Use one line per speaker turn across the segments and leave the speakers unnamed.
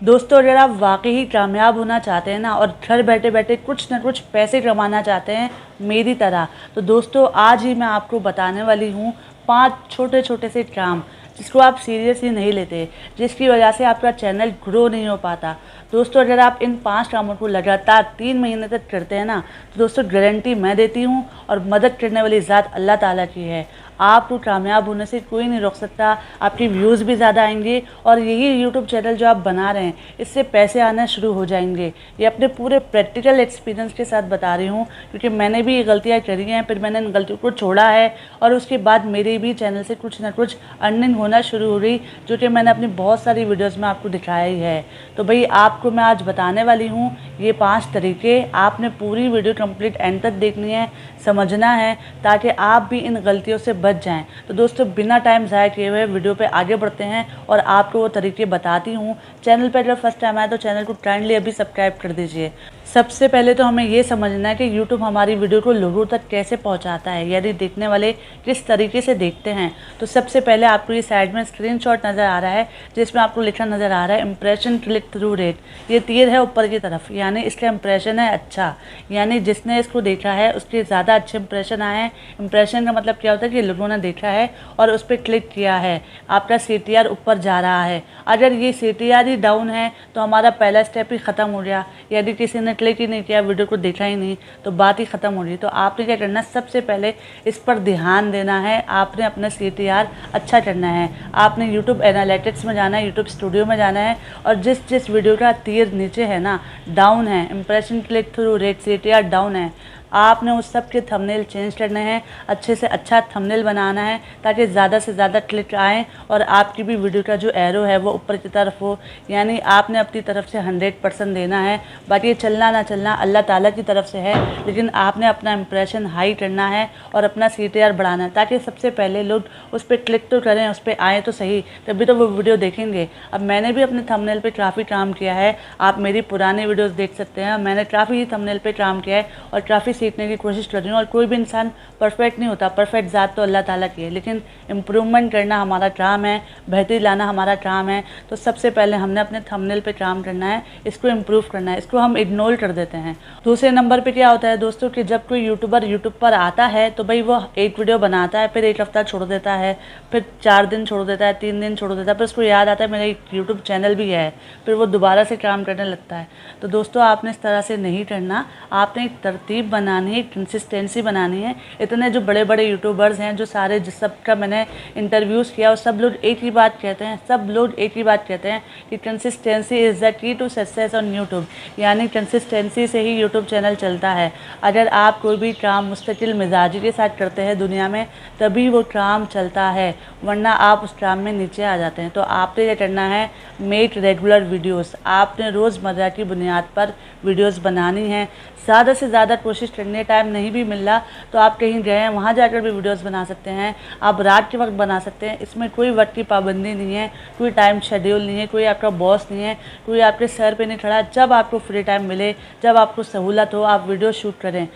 दोस्तों, अगर आप वाक़ई ही कामयाब होना चाहते हैं ना और घर बैठे-बैठे कुछ ना कुछ पैसे कमाना चाहते हैं मेरी तरह, तो दोस्तों आज ही मैं आपको बताने वाली हूँ 5 छोटे-छोटे से काम, जिसको आप सीरियसली नहीं लेते, जिसकी वजह से आपका चैनल ग्रो नहीं हो पाता। दोस्तों, अगर आप इन 5 कामों को लगातार 3 महीने तक करते हैं ना, तो दोस्तों गारंटी मैं देती हूँ और मदद करने वाली ज़ात अल्लाह ताला की है। आपको कामयाब होने से कोई नहीं रोक सकता। आपके व्यूज़ भी ज़्यादा आएंगे और यही यूट्यूब चैनल जो आप बना रहे हैं, इससे पैसे आना शुरू हो जाएंगे। ये अपने पूरे प्रैक्टिकल एक्सपीरियंस के साथ बता रही हूँ, क्योंकि मैंने भी ये गलतियाँ करी हैं, फिर मैंने इन गलतियों को छोड़ा है और उसके बाद मेरे भी चैनल से कुछ ना कुछ अर्निंग होना शुरू हो गई, जो कि मैंने अपनी बहुत सारी वीडियोज़ में आपको दिखाया ही है। तो भाई आपको मैं आज बताने वाली हूँ ये 5 तरीके। आपने पूरी वीडियो कंप्लीट एंड तक देखनी है, समझना है, ताकि आप भी इन गलतियों से बच जाएं। तो दोस्तों बिना टाइम ज़ाया किए हुए वीडियो पे आगे बढ़ते हैं और आपको वो तरीके बताती हूँ। चैनल पर अगर फर्स्ट टाइम आए तो चैनल को काइंडली अभी सब्सक्राइब कर दीजिए। सबसे पहले तो हमें ये समझना है कि YouTube हमारी वीडियो को लोगों तक कैसे पहुंचाता है, यानी देखने वाले किस तरीके से देखते हैं। तो सबसे पहले आपको ये साइड में स्क्रीनशॉट नज़र आ रहा है, जिसमें आपको लिखा नज़र आ रहा है इम्प्रेशन क्लिक थ्रू रेट। ये तीर है ऊपर की तरफ, यानी इसका इम्प्रेशन है अच्छा, यानी जिसने इसको देखा है उसके ज़्यादा अच्छे इंप्रेशन आए हैं। इंप्रेशन का मतलब क्या होता है कि लोगों ने देखा है और उस पर क्लिक किया है, आपका CTR ऊपर जा रहा है। अगर ये CTR ही डाउन है तो हमारा पहला स्टेप ही ख़त्म हो गया, यदि किसी ने क्लिक ही नहीं किया, वीडियो को देखा ही नहीं, तो बात ही ख़त्म हो रही। तो आपने क्या करना है, सबसे पहले इस पर ध्यान देना है। आपने अपना CTR अच्छा करना है। आपने यूट्यूब एनालिटिक्स में जाना है, यूट्यूब स्टूडियो में जाना है, और जिस जिस वीडियो का तीर नीचे है ना, डाउन है, impression click through rate, CTR down है, आपने उस सब के थंबनेल चेंज करने हैं। अच्छे से अच्छा थंबनेल बनाना है ताकि ज़्यादा से ज़्यादा क्लिक आएँ और आपकी भी वीडियो का जो एरो है वो ऊपर की तरफ हो। यानी आपने अपनी तरफ से 100% देना है। बाकी चलना ना चलना अल्लाह ताला की तरफ से है, लेकिन आपने अपना इंप्रेशन हाई करना है और अपना CTR बढ़ाना है, ताकि सबसे पहले लोग उस पर क्लिक तो करें, उस पर आएँ तो सही, तभी तो वो वीडियो देखेंगे। अब मैंने भी अपने थंबनेल पे काफ़ी काम किया है, आप मेरी पुरानी वीडियोज़ देख सकते हैं। मैंने काफ़ी थंबनेल पे काम किया है और काफ़ी सीखने की कोशिश कर रही हूँ। और कोई भी इंसान परफेक्ट नहीं होता, परफेक्ट ज़ात तो अल्लाह ताला की है, लेकिन इम्प्रूवमेंट करना हमारा काम है, बेहतरी लाना हमारा काम है। तो सबसे पहले हमने अपने थंबनेल पे काम करना है, इसको इम्प्रूव करना है, इसको हम इग्नोर कर देते हैं। दूसरे नंबर पे क्या होता है दोस्तों कि जब कोई यूट्यूबर यूट्यूब पर आता है तो भाई वो एक वीडियो बनाता है, फिर एक हफ्ता छोड़ देता है, फिर 4 दिन छोड़ देता है, 3 दिन छोड़ देता है, फिर उसको याद आता है मेरा एक यूट्यूब चैनल भी है, फिर वो दोबारा से काम करने लगता है। तो दोस्तों आपने इस तरह से नहीं करना। आपने एक तरतीब बनानी है, कंसिस्टेंसी बनानी है। इतने जो बड़े बड़े यूट्यूबर्स हैं, जो सारे जिस सब का मैंने इंटरव्यूज़ किया, और सब लोग एक ही बात कहते हैं, सब लोग एक ही बात कहते हैं कि consistency is the key to success on YouTube, यानी कंसिस्टेंसी से ही यूट्यूब चैनल चलता है। अगर आप कोई भी काम मुस्तकिल मिजाजी के साथ करते हैं दुनिया में, तभी वो काम चलता है, वरना आप उस काम में नीचे आ जाते हैं। तो आपने ये करना है, मेक रेगुलर वीडियोस। आपने रोज़मर्रा की बुनियाद पर वीडियोस बनानी है। ज़्यादा से ज़्यादा कोशिश करनी, टाइम नहीं भी मिल रहा तो आप कहीं गए हैं वहाँ जाकर भी वीडियोस बना सकते हैं। आप रात के वक्त बना सकते हैं, इसमें कोई वक्त की पाबंदी नहीं है, कोई टाइम शेड्यूल नहीं है, कोई आपका बॉस नहीं है, कोई आपके सर पे नहीं खड़ा। जब आपको फ्री टाइम मिले, जब आपको सहूलत हो, आप वीडियो शूट करें।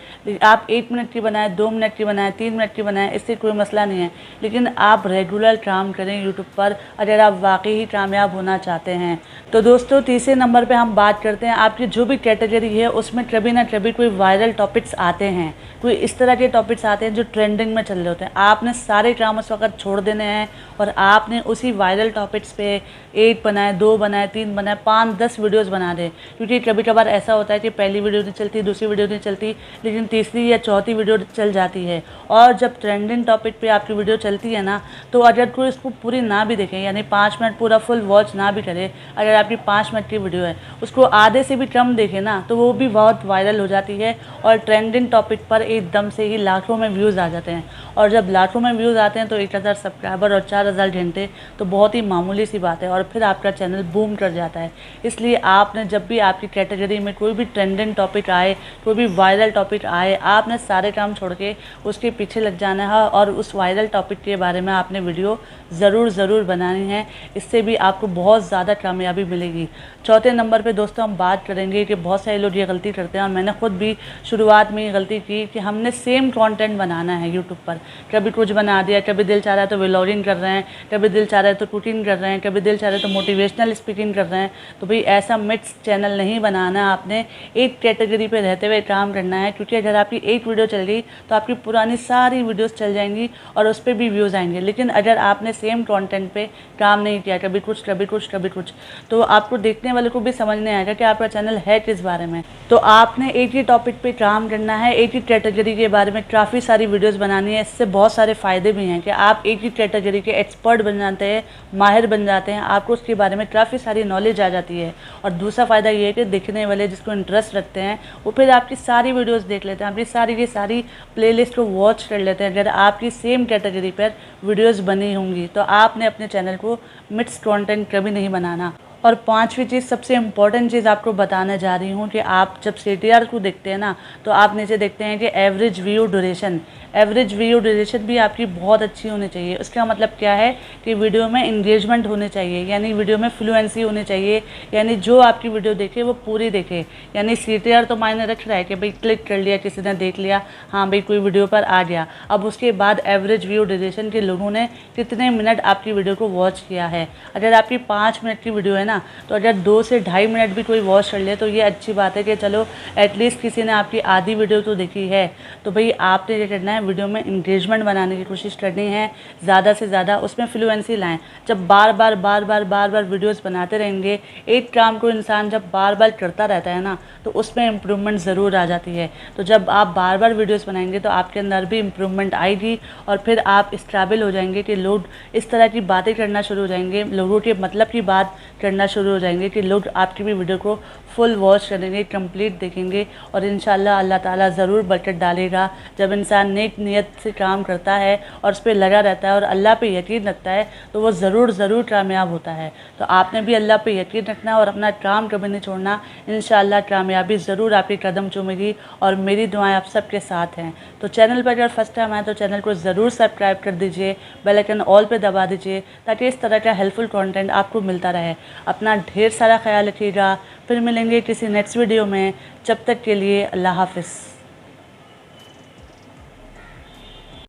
आप 1 मिनट की बनाएं, 2 मिनट की बनाएं, 3 मिनट की बनाएं, इससे कोई मसला नहीं है, लेकिन आप रेगुलर काम करें यूट्यूब पर अगर आप वाकई ही कामयाब होना चाहते हैं। तो दोस्तों तीसरे नंबर पे हम बात करते हैं, आपकी जो भी कैटेगरी है उसमें कभी ना कभी कोई वायरल टॉपिक्स आते हैं, कोई इस तरह के टॉपिक्स आते हैं जो ट्रेंडिंग में चल रहे होते हैं। आपने सारे काम उस वक्त छोड़ देने हैं और आपने उसी वायरल टॉपिक्स पे 1 बनाए, 2 बनाए, 3 बनाए, 5, 10 वीडियोस बना दें। क्योंकि कभी कभार ऐसा होता है कि पहली वीडियो नहीं चलती, दूसरी वीडियो नहीं चलती, लेकिन तीसरी या चौथी वीडियो चल जाती है। और जब ट्रेंडिंग टॉपिक पे आपकी वीडियो चलती है ना, तो अगर कोई इसको पूरी ना भी देखें, यानी 5 मिनट पूरा फुल वॉच ना भी करे, अगर आपकी 5 मिनट की वीडियो है, उसको आधे से भी कम देखें ना, तो वो भी बहुत वायरल हो जाती है और ट्रेंडिंग टॉपिक पर एकदम से ही लाखों में व्यूज़ आ जाते हैं। और जब लाखों में व्यूज़ आते हैं तो 1000 सब्सक्राइबर और 4000 घंटे तो बहुत ही मामूली सी बात है, और फिर आपका चैनल बूम कर जाता है। इसलिए आपने जब भी आपकी कैटेगरी में कोई भी ट्रेंडिंग टॉपिक आए, कोई भी वायरल टॉपिक आए, आपने सारे काम छोड़ के उसके पीछे लग जाना है और उस वायरल टॉपिक के बारे में आपने वीडियो ज़रूर बनानी है। इससे भी आपको बहुत ज़्यादा कामयाबी मिलेगी। चौथे नंबर पे दोस्तों हम बात करेंगे कि बहुत सारे लोग ये गलती करते हैं, और मैंने खुद भी शुरुआत में ये गलती की कि हमने सेम कंटेंट बनाना है यूट्यूब पर। कभी कुछ बना दिया, कभी दिल चाह रहा है तो व्लॉगिंग कर रहे हैं, कभी दिल चाह रहा है तो कुकिंग कर रहे हैं, कभी दिल चाह रहा रहे हैं तो मोटिवेशनल स्पीकिंग कर रहे हैं, तो भाई ऐसा मिक्स चैनल नहीं बनाना है। आपने एक कैटेगरी पे रहते हुए काम करना है, क्योंकि अगर आपकी एक वीडियो चल गई तो आपकी पुरानी सारी वीडियोस चल जाएंगी और उस पर भी व्यूज़ आएंगे। लेकिन अगर आपने सेम कंटेंट पे काम नहीं किया, कभी कुछ कभी कुछ कभी कुछ, तो आपको देखने वाले को भी समझ नहीं आएगा कि आपका चैनल है किस बारे में। तो आपने एक ही टॉपिक पे काम करना है, एक ही कैटेगरी के बारे में काफ़ी सारी वीडियोज़ बनानी है। इससे बहुत सारे फ़ायदे भी हैं कि आप एक ही कैटेगरी के एक्सपर्ट बन जाते हैं, माहिर बन जाते हैं, आपको उसके बारे में काफ़ी सारी नॉलेज आ जाती है। और दूसरा फ़ायदा ये है कि देखने वाले जिसको इंटरेस्ट रखते हैं वो फिर आपकी सारी वीडियोस देख लेते हैं, आपकी सारी की सारी प्लेलिस्ट को वॉच कर लेते हैं। अगर आपकी सेम कैटेगरी पर वीडियोस बनी होंगी तो आपने अपने चैनल को मिक्स कंटेंट कभी नहीं बनाना। और पांचवी चीज़, सबसे इम्पॉर्टेंट चीज़ आपको बताने जा रही हूँ कि आप जब CTR को देखते हैं ना, तो आप नीचे देखते हैं कि average view duration, average view duration भी आपकी बहुत अच्छी होनी चाहिए। उसका मतलब क्या है कि वीडियो में इंगेजमेंट होनी चाहिए, यानी वीडियो में फ्लुएंसी होनी चाहिए, यानी जो आपकी वीडियो देखे वो पूरी देखे। यानी CTR तो मायने रख रहा है कि भाई क्लिक कर लिया, किसी ने देख लिया, हाँ भाई कोई वीडियो पर आ गया। अब उसके बाद एवरेज व्यू ड्यूरेशन के लोगों ने कितने मिनट आपकी वीडियो को वॉच किया है। अगर आपकी 5 मिनट की वीडियो है ना, तो अगर 2 से ढाई मिनट भी कोई वॉच कर ले तो ये अच्छी बात है कि चलो एटलीस्ट किसी ने आपकी आधी वीडियो तो देखी है। तो भाई आपने ये करना है, वीडियो में इंगेजमेंट बनाने की कोशिश करनी है, ज़्यादा से ज़्यादा उसमें फ्लुएंसी लाएं। जब बार बार वीडियोस बनाते रहेंगे, एक काम को इंसान जब बार बार करता रहता है ना, तो उसमें इम्प्रूवमेंट ज़रूर आ जाती है। तो जब आप बार बार वीडियोस बनाएंगे तो आपके अंदर भी इम्प्रूवमेंट आएगी और फिर आप इस काबिल हो जाएंगे कि लोग इस तरह की बातें करना शुरू हो जाएंगे, लोगों के मतलब की बात करना शुरू हो जाएंगे कि लोग आपकी भी वीडियो को फुल वॉच करेंगे, कंप्लीट देखेंगे। और इंशाल्लाह अल्लाह ताला ज़रूर बरकत डालेगा। जब इंसान नेक नियत से काम करता है और उस पर लगा रहता है और अल्लाह पे यकीन रखता है तो वो ज़रूर कामयाब होता है। तो आपने भी अल्लाह पे यकीन रखना है और अपना काम कभी नहीं छोड़ना। इंशाल्लाह कामयाबी ज़रूर आपके कदम चूमेगी और मेरी दुआएं आप सबके साथ हैं। तो चैनल पर अगर फर्स्ट टाइम आए तो चैनल को ज़रूर सब्सक्राइब कर दीजिए, बेल आइकन ऑल पे दबा दीजिए, ताकि इस तरह का हेल्पफुल कंटेंट आपको मिलता रहे। अपना ढेर सारा ख्याल रखिएगा, फिर मिलेंगे किसी नेक्स्ट वीडियो में। जब तक के लिए अल्लाह हाफ़िज़।